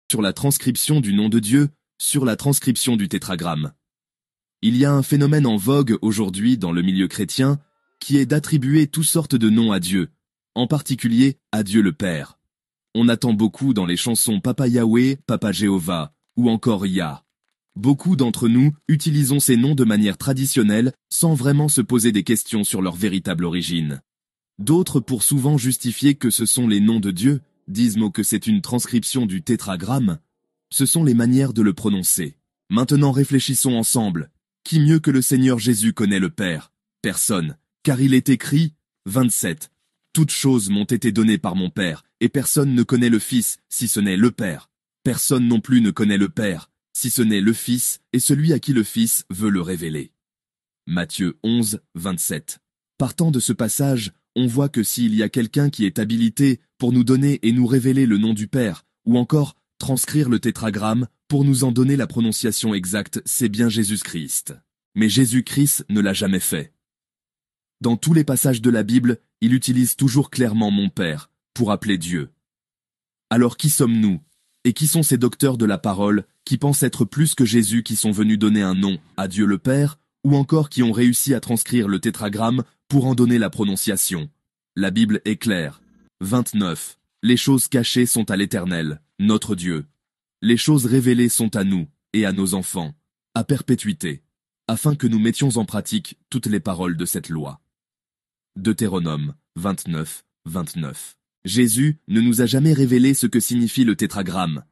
sur la transcription du nom de Dieu, sur la transcription du tétragramme. Il y a un phénomène en vogue aujourd'hui dans le milieu chrétien qui est d'attribuer toutes sortes de noms à Dieu, en particulier à Dieu le Père. On attend beaucoup dans les chansons Papa Yahweh, Papa Jéhovah, ou encore Yah. Beaucoup d'entre nous utilisons ces noms de manière traditionnelle sans vraiment se poser des questions sur leur véritable origine. D'autres, pour souvent justifier que ce sont les noms de Dieu, disent que c'est une transcription du tétragramme. Ce sont les manières de le prononcer. Maintenant réfléchissons ensemble. Qui mieux que le Seigneur Jésus connaît le Père? Personne. Car il est écrit, 27. Toutes choses m'ont été données par mon Père, et personne ne connaît le Fils, si ce n'est le Père. Personne non plus ne connaît le Père, si ce n'est le Fils, et celui à qui le Fils veut le révéler. Matthieu 11, 27. Partant de ce passage, on voit que s'il y a quelqu'un qui est habilité pour nous donner et nous révéler le nom du Père, ou encore transcrire le tétragramme pour nous en donner la prononciation exacte, c'est bien Jésus-Christ. Mais Jésus-Christ ne l'a jamais fait. Dans tous les passages de la Bible, il utilise toujours clairement mon Père pour appeler Dieu. Alors qui sommes-nous? Et qui sont ces docteurs de la parole qui pensent être plus que Jésus, qui sont venus donner un nom à Dieu le Père, ou encore qui ont réussi à transcrire le tétragramme pour en donner la prononciation? La Bible est claire. 29. Les choses cachées sont à l'Éternel, notre Dieu. Les choses révélées sont à nous et à nos enfants, à perpétuité, afin que nous mettions en pratique toutes les paroles de cette loi. Deutéronome 29, 29. Jésus ne nous a jamais révélé ce que signifie le tétragramme.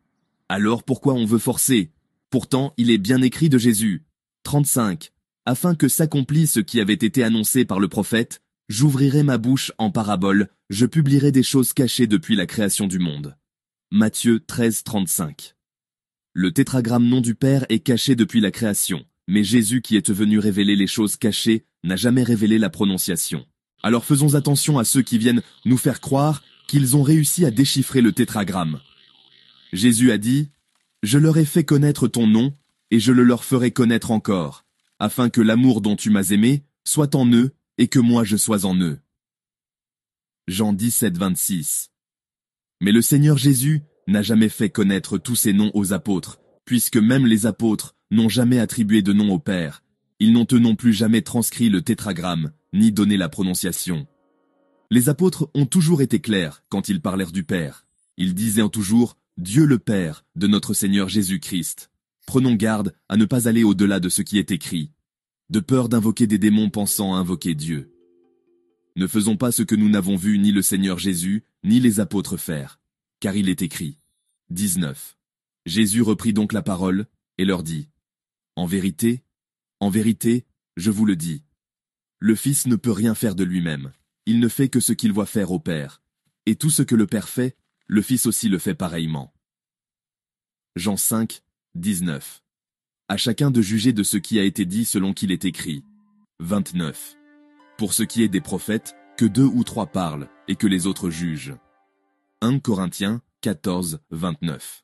Alors pourquoi on veut forcer? Pourtant, il est bien écrit de Jésus. 35. Afin que s'accomplisse ce qui avait été annoncé par le prophète, j'ouvrirai ma bouche en parabole, je publierai des choses cachées depuis la création du monde. Matthieu 13, 35. Le tétragramme nom du Père est caché depuis la création, mais Jésus qui est venu révéler les choses cachées n'a jamais révélé la prononciation. Alors faisons attention à ceux qui viennent nous faire croire qu'ils ont réussi à déchiffrer le tétragramme. Jésus a dit, « Je leur ai fait connaître ton nom, et je le leur ferai connaître encore, afin que l'amour dont tu m'as aimé soit en eux, et que moi je sois en eux. » Jean 17, 26. Mais le Seigneur Jésus n'a jamais fait connaître tous ces noms aux apôtres, puisque même les apôtres n'ont jamais attribué de nom au Père. Ils n'ont eux non plus jamais transcrit le tétragramme, ni donné la prononciation. Les apôtres ont toujours été clairs quand ils parlèrent du Père. Ils disaient toujours « Dieu le Père de notre Seigneur Jésus-Christ ». Prenons garde à ne pas aller au-delà de ce qui est écrit, de peur d'invoquer des démons pensant à invoquer Dieu. Ne faisons pas ce que nous n'avons vu ni le Seigneur Jésus, ni les apôtres faire, car il est écrit. 19. Jésus reprit donc la parole, et leur dit, « en vérité, je vous le dis, le Fils ne peut rien faire de lui-même. Il ne fait que ce qu'il voit faire au Père. Et tout ce que le Père fait, le Fils aussi le fait pareillement. » Jean 5, 19. À chacun de juger de ce qui a été dit selon qu'il est écrit. 29. Pour ce qui est des prophètes, que 2 ou 3 parlent, et que les autres jugent. 1 Corinthiens 14, 29.